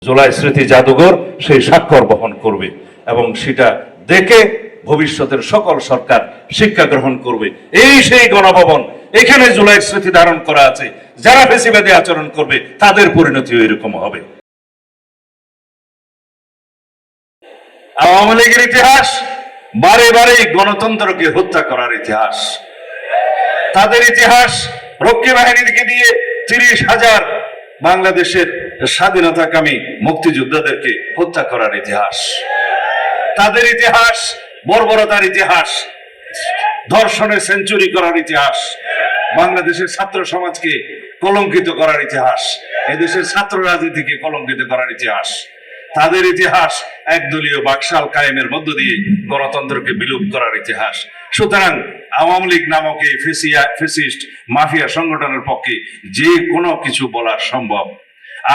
জুলাই স্মৃতি জাদুঘর সেই স্বাক্ষর বহন করবে এবং সেটা দেখে ভবিষ্যতের সকল সরকার শিক্ষা গ্রহণ করবে। এই সেই গণভবন, এখানে জুলাই স্মৃতি ধারণ করা আছে। যারা ফ্যাসিবাদী আচরণ করবে তাদের পরিণতিও এরকম হবে। আওয়ামী লীগের ইতিহাস বারে বারে গণতন্ত্রকে হত্যা করার ইতিহাস। তাদের ইতিহাস রক্ষী বাহিনীকে দিয়ে 30,000 বাংলাদেশের স্বাধীনতাকামী মুক্তিযোদ্ধাদেরকে হত্যা করার ইতিহাস। তাদের ইতিহাস বর্বরতার ইতিহাস, ধর্ষণের সেঞ্চুরি করার ইতিহাস, বাংলাদেশের ছাত্র সমাজকে কলঙ্কিত করার ইতিহাস, এদেশের ছাত্র রাজনীতিকে কলঙ্কিত করার ইতিহাস। তাদের ইতিহাস একদলীয় বাকশাল কায়েমের মধ্য দিয়ে গণতন্ত্রকে বিলুপ্ত করার ইতিহাস। সুতরাং আওয়ামী লীগ নামক এই ফ্যাসিস্ট মাফিয়া সংগঠনের পক্ষে যে কোনো কিছু বলা সম্ভব।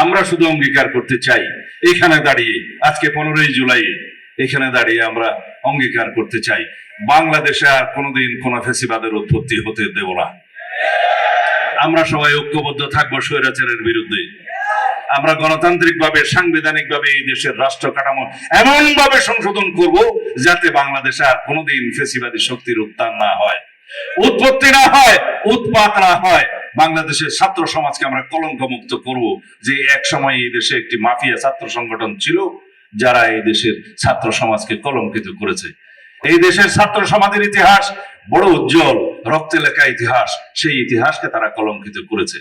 আমরা শুধু অঙ্গীকার করতে চাই, এখানে দাঁড়িয়ে আজকে 15ই জুলাই এখানে দাঁড়িয়ে আমরা অঙ্গীকার করতে চাই, বাংলাদেশে আর কোনোদিন কোনো ফ্যাসিবাদের উৎপত্তি হতে দেব না। আমরা সবাই ঐক্যবদ্ধ থাকবো স্বৈরাচারের বিরুদ্ধে। আমরা গণতান্ত্রিক ভাবে, সাংবিধানিক ভাবে এই দেশের রাষ্ট্র কাঠামো এমন ভাবে সংশোধন করব যাতে বাংলাদেশে আর কোনোদিন ফ্যাসিবাদী শক্তির উত্থান না হয়, উৎপত্তি না হয়, উৎপাত না হয়। বাংলাদেশের ছাত্র সমাজকে আমরা কলঙ্ক মুক্ত করব, যে এক সময় এই দেশে একটি মাফিয়া ছাত্র সংগঠন ছিল যারা এই দেশের ছাত্র সমাজকে কলঙ্কিত করেছে। এই দেশের ছাত্র সমাজের ইতিহাস বড় উজ্জ্বল, রক্তে লেখা ইতিহাস, সেই ইতিহাসকে তারা কলঙ্কিত করেছে।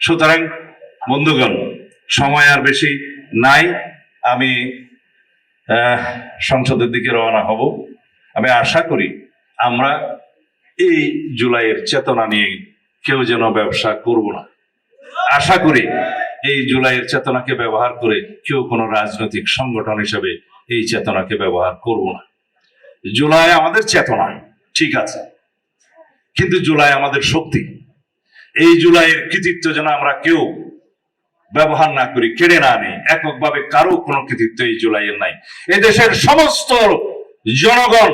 সুতরাং বন্ধুগণ, সময় আর বেশি নাই, আমি সংসদের দিকে রওনা হব। আমি আশা করি আমরা এই জুলাইয়ের চেতনা নিয়ে কেউ যেন ব্যবসা করব না। আশা করি এই জুলাইয়ের চেতনাকে ব্যবহার করে কেউ কোনো রাজনৈতিক সংগঠন হিসেবে এই চেতনাকে ব্যবহার করব না। জুলাই আমাদের চেতনা, ঠিক আছে, কিন্তু জুলাই আমাদের শক্তি। এই জুলাইয়ের কৃতিত্ব যেন আমরা কেউ ব্যবহার না করি, কেড়ে না নেই। এককভাবে কারো কোনো কৃতিত্ব এই জুলাইয়ের নাই। এদেশের সমস্ত জনগণ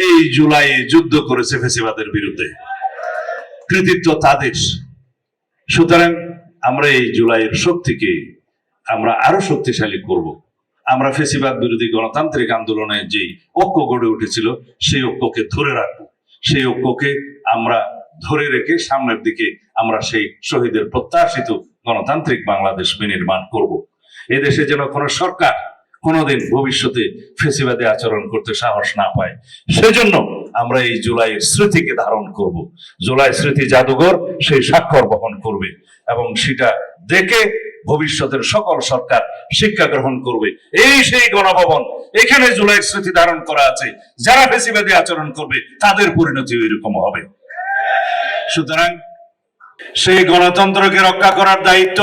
এই জুলাইয়ে যুদ্ধ করেছে ফ্যাসিবাদের বিরুদ্ধে, কৃতিত্ব তাদের। সুতরাং আমরা এই জুলাইয়ের শক্তিকে আমরা আরো শক্তিশালী করব। আমরা ফ্যাসিবাদ বিরোধী গণতান্ত্রিক আন্দোলনে যে ঐক্য গড়ে উঠেছিল সেই ঐক্যকে ধরে রাখবো। সেই ঐক্যকে আমরা ধরে রেখে সামনের দিকে আমরা সেই শহীদের প্রত্যাশিত গণতান্ত্রিক বাংলাদেশ বিনির্মাণ করব। এদেশে যেন কোনো সরকার কোনোদিন ভবিষ্যতে ফ্যাসিবাদী আচরণ করতে সাহস না পায়, সেজন্য আমরা এই জুলাইয়ের স্মৃতিকে ধারণ করব। জুলাই স্মৃতি জাদুঘর সেই স্বাক্ষর বহন করবে এবং সেটা দেখে ভবিষ্যতের সকল সরকার শিক্ষা গ্রহণ করবে। এই সেই গণভবন, এখানে জুলাই স্মৃতি ধারণ করা আছে। যারা ফ্যাসিবাদী আচরণ করবে তাদের পরিণতি এরকম হবে। সুতরাং সেই গণতন্ত্রকে রক্ষা করার দায়িত্ব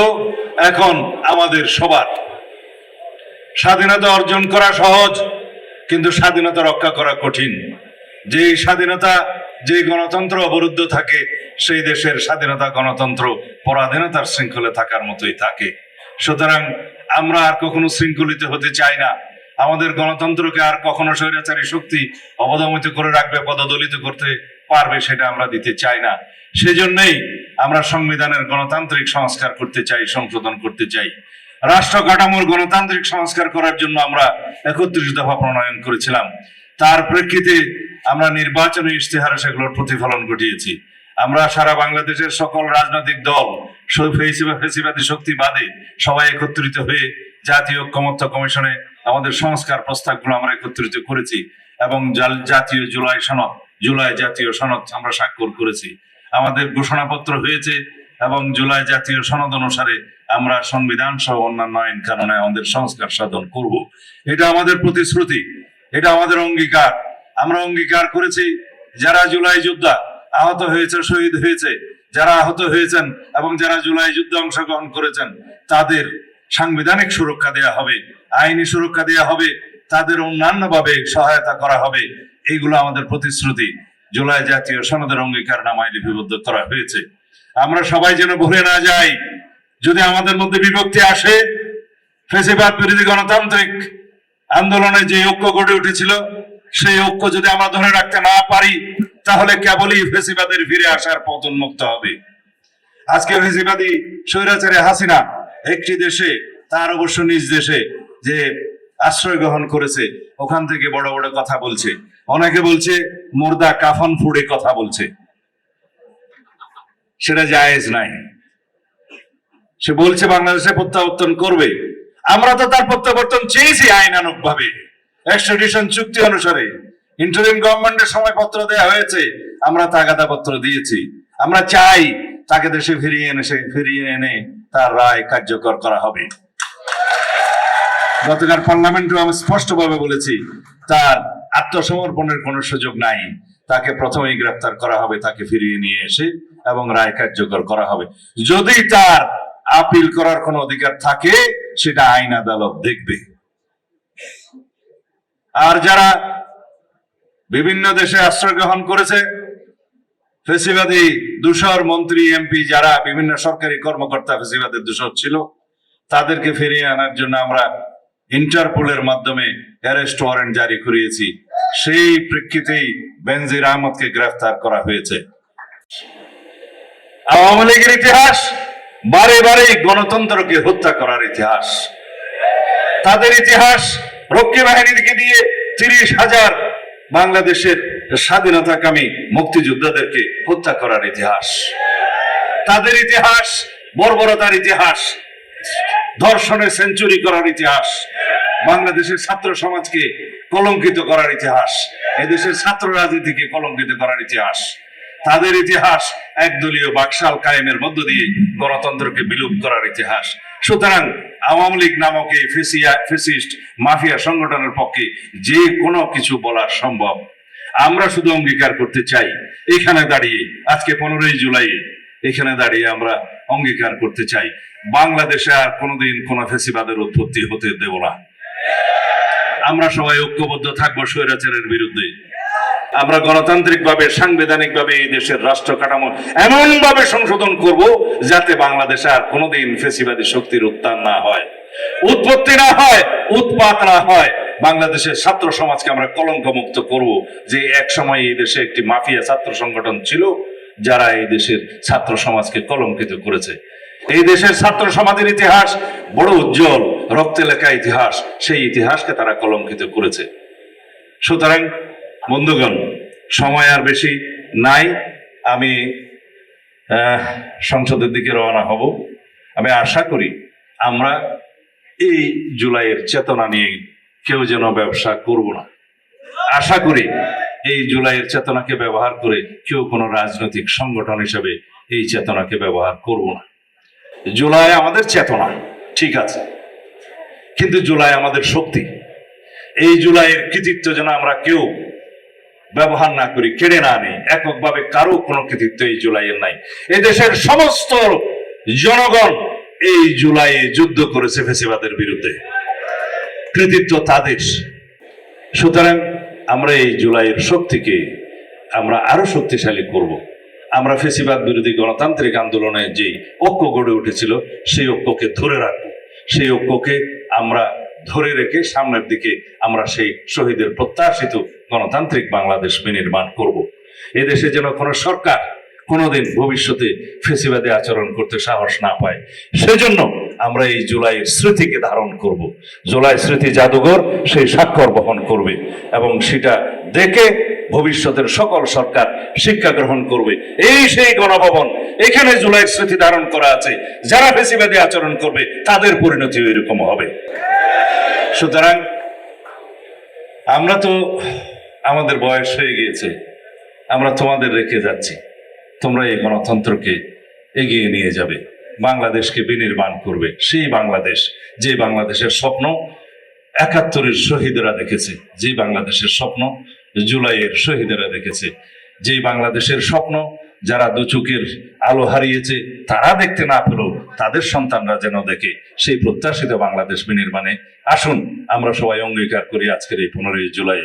এখন আমাদের সবার। স্বাধীনতা অর্জন করা সহজ, কিন্তু স্বাধীনতা রক্ষা করা কঠিন। যে স্বাধীনতা, যে গণতন্ত্র অবরুদ্ধ থাকে, সেই দেশের স্বাধীনতা গণতন্ত্র পরাধীনতার শৃঙ্খলে থাকার মতোই থাকে। সুতরাং আমরা আর কখনো শৃঙ্খলিত হতে চাই না। আমাদের গণতন্ত্রকে আর কখনো স্বৈরাচারী শক্তি অবদমিত করে রাখবে, পদদলিত করতে পারবে, সেটা আমরা দিতে চাই না। সেজন্যই আমরা সংবিধানের গণতান্ত্রিক সংস্কার করতে চাই, সংশোধন করতে চাই। রাষ্ট্র কাঠামোর গণতান্ত্রিক সংস্কার করার জন্য আমরা 31 দফা প্রণয়ন করেছিলাম। তার প্রেক্ষিতে আমরা নির্বাচনী ইশতেহারে সেগুলোর প্রতিফলন ঘটিয়েছি। আমরা সারা বাংলাদেশের সকল রাজনৈতিক দল, ফ্যাসিবাদী শক্তি বাদে সবাই একত্রিত হয়ে জাতীয় ঐক্যমত্য কমিশনে আমাদের সংস্কার প্রস্তাবগুলো আমরা একত্রিত করেছি এবং জাতীয় জুলাই জাতীয় সনদ আমরা স্বাক্ষর করেছি। আমাদের ঘোষণাপত্র হয়েছে এবং জুলাই জাতীয় সনদ অনুসারে আমরা সংবিধান সহ অন্যান্য আইন কানুনে আমাদের সংস্কার সাধন করব। এটা আমাদের প্রতিশ্রুতি, এটা আমাদের অঙ্গীকার। আমরা অঙ্গীকার করেছি যারা জুলাই যোদ্ধা আহত হয়েছে, শহীদ হয়েছে, যারা আহত হয়েছেন এবং যারা জুলাই যুদ্ধে অংশগ্রহণ করেছেন তাদের সাংবিধানিক সুরক্ষা দেয়া হবে, আইনি সুরক্ষা দেয়া হবে, তাদের অন্যান্য ভাবে সহায়তা করা হবে। এইগুলো আমাদের প্রতিশ্রুতি জুলাই জাতীয় সনদের অঙ্গীকার নামায় লিপিবদ্ধ করা হয়েছে। আমরা সবাই যেন ভুলে না যাই, যদি আমাদের মধ্যে বিভক্তি আসে, ফ্যাসিবাদ বিরোধী গণতান্ত্রিক আন্দোলনে যে ঐক্য গড়ে উঠেছিল সেই ঐক্য যদি আমরা ধরে রাখতে না পারি, তাহলে কেবলই ফ্যাসিবাদের ফিরে আসার পথ উন্মুক্ত হবে। আজকে ফ্যাসিবাদী স্বৈরাচারী হাসিনা একটি দেশে তার অবশ্য নিজ দেশে যে আশ্রয় গ্রহণ করেছে ওখান থেকে বড় বড় কথা বলছে, অনেকে বলছে মুর্দা কাফন ফুড়ে কথা বলছে, সেটা জায়েজ নাই। সে বলছে বাংলাদেশে প্রত্যাবর্তন করবে, আমরা তো তার প্রত্যাবর্তন চেয়েছি আইনানুগ ভাবে, এক্সট্রাডিশন চুক্তি অনুসারে ইন্টারিম গভর্নমেন্টের সময়পত্র দেওয়া হয়েছে, আমরা তাগাদা পত্র দিয়েছি। আমরা চাই তাকে দেশে ফিরিয়ে এনে তার রায় কার্যকর করা হবে। গতকাল পার্লামেন্টে আমি স্পষ্টভাবে বলেছি তার আত্মসমর্পণের কোনো সুযোগ নাই, তাকে প্রথমেই গ্রেফতার করা হবে, তাকে ফিরিয়ে নিয়ে এসে এবং রায় কার্যকর করা হবে। যদি তার আপিল করার কোনো অধিকার থাকে সেটা আইন আদালত দেখবে। আর যারা বিভিন্ন দেশে আশ্রয় গ্রহণ করেছে, ফেসিবাদী দূষর মন্ত্রী এমপি যারা বিভিন্ন সরকারি কর্মকর্তা ফেসিবাদের দূষর ছিল, তাদেরকে ফিরিয়ে আনার জন্য আমরা ইন্টারপোলের মাধ্যমে অ্যারেস্ট ওয়ারেন্ট জারি করিয়েছি। সেই প্রেক্ষিতেই বেনজির আহমদকে গ্রেফতার করা হয়েছে। আওয়ামী লীগের ইতিহাস বারে বারে গণতন্ত্রকে হত্যা করার ইতিহাস। তাদের ইতিহাস রক্ষী বাহিনীকে দিয়ে 30,000 বাংলাদেশের স্বাধীনতাকামী মুক্তিযোদ্ধাদেরকে হত্যা করার ইতিহাস। তাদের ইতিহাস বর্বরতার ইতিহাস, ধর্ষণে সেঞ্চুরি করার ইতিহাস, বাংলাদেশের ছাত্র সমাজকে কলঙ্কিত করার ইতিহাস, এদেশের ছাত্র রাজনীতিকে কলঙ্কিত করার ইতিহাস। তাদের ইতিহাস একদলীয় বাকশাল কায়েমের মধ্য দিয়ে গণতন্ত্রকে বিলুপ্ত করার ইতিহাস। সুতরাং আওয়ামী লীগ নামক এই ফেসিস্ট মাফিয়া সংগঠনের পক্ষে যে কোনো কিছু বলা সম্ভব। আমরা শুধু অঙ্গীকার করতে চাই, এখানে দাঁড়িয়ে আজকে 15ই জুলাই এখানে দাঁড়িয়ে আমরা অঙ্গীকার করতে চাই, বাংলাদেশে আর কোনোদিন কোনো ফেসিবাদের উৎপত্তি হতে দেব না। আমরা সবাই ঐক্যবদ্ধ থাকবো স্বৈরাচারের বিরুদ্ধে। আমরা গণতান্ত্রিক ভাবে সাংবিধানিক ভাবে এই দেশের রাষ্ট্র কাঠামো এমন ভাবে সংশোধন করব যাতে বাংলাদেশে আর কোনোদিন ফেসিবাদী শক্তির উত্থান না হয়, উৎপত্তি না হয়, উৎপাত না হয়। বাংলাদেশের ছাত্র সমাজকে আমরা কলঙ্ক মুক্ত করব, যে এক সময় এই দেশে একটি মাফিয়া ছাত্র সংগঠন ছিল যারা এই দেশের ছাত্র সমাজকে কলঙ্কিত করেছে। এই দেশের ছাত্র সমাজের ইতিহাস বড় উজ্জ্বল, রক্তে লেখা ইতিহাস, সেই ইতিহাসকে তারা কলঙ্কিত করেছে। সুতরাং বন্ধুগণ, সময় আর বেশি নাই, আমি সংসদের দিকে রওনা হব। আমি আশা করি আমরা এই জুলাইয়ের চেতনা নিয়ে কেউ যেন ব্যবসা করব না। আশা করি এই জুলাইয়ের চেতনাকে ব্যবহার করে কেউ কোনো রাজনৈতিক সংগঠন হিসেবে এই চেতনাকে ব্যবহার করব না। জুলাই আমাদের চেতনা ঠিক আছে, কিন্তু জুলাই আমাদের শক্তি। এই জুলাইয়ের কৃতিত্ব যেন আমরা কেউ ব্যবহার না করি, কেড়ে না নেই। এককভাবে কারো কোনো কৃতিত্ব এই জুলাইয়ের নাই। এই দেশের সমস্ত জনগণ এই জুলাইয়ে যুদ্ধ করেছে ফেসিবাদের বিরুদ্ধে, কৃতিত্ব তাদের। সুতরাং আমরা এই জুলাইয়ের শক্তিকে আমরা আরো শক্তিশালী করব। আমরা ফেসিবাদ বিরোধী গণতান্ত্রিক আন্দোলনে যে ঐক্য গড়ে উঠেছিল সেই ঐক্যকে ধরে রাখবো। সেই ঐক্যকে আমরা ধরে রেখে সামনের দিকে আমরা সেই শহীদের প্রত্যাশিত গণতান্ত্রিক বাংলাদেশ বিনির্মাণ করব। এদেশে যেন কোনো সরকার কোনোদিন ভবিষ্যতে ফেসিবাদী আচরণ করতে সাহস না পায়, সেজন্য আমরা এই জুলাইয়ের স্মৃতিকে ধারণ করব। জুলাই স্মৃতি জাদুঘর সেই স্বাক্ষর বহন করবে এবং সেটা দেখে ভবিষ্যতের সকল সরকার শিক্ষা গ্রহণ করবে। এই সেই গণভবন, এখানে জুলাইয়ের স্মৃতি ধারণ করা আছে। যারা ফেসিবাদী আচরণ করবে তাদের পরিণতি এরকম হবে। সুতরাং আমরা তো আমাদের বয়স হয়ে গিয়েছে, আমরা তোমাদের রেখে যাচ্ছি, তোমরা এই গণতন্ত্রকে এগিয়ে নিয়ে যাবে, বাংলাদেশকে বিনির্মাণ করবে। সেই বাংলাদেশ, যে বাংলাদেশের স্বপ্ন ৭১-এর শহীদেরা দেখেছে, যে বাংলাদেশের স্বপ্ন জুলাইয়ের শহীদেরা দেখেছে, যে বাংলাদেশের স্বপ্ন যারা দুচোখের আলো হারিয়েছে তারা দেখতে না পেলেও তাদের সন্তানরা যেন দেখে, সেই প্রত্যাশিত বাংলাদেশ বিনির্মাণে আসুন আমরা সবাই অঙ্গীকার করি আজকের এই 15ই জুলাই।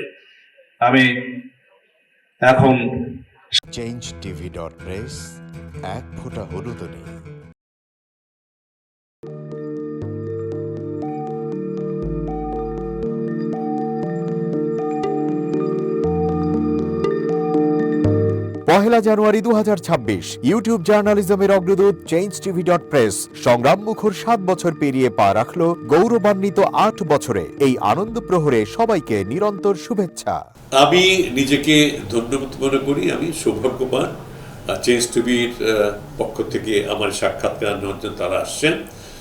আমি এখন changetv.press এক ফোঁটা হলুদ নেই। জানুয়ারি 2026 ইউটিউব জার্নালিজমের অগ্রদূত changeTV.press সংগ্রাম মুখর 7 বছর পেরিয়ে পা রাখল গৌরবান্বিত 8 বছরে। এই আনন্দ প্রহরে সবাইকে নিরন্তর শুভেচ্ছা। আমি নিজেকে ধন্যবাদ মনে করি, আমি সৌভাগ্যবান চেঞ্জ টিভির পক্ষ থেকে আমার সাক্ষাৎকার নেওয়ার জন্য তারা আসছেন।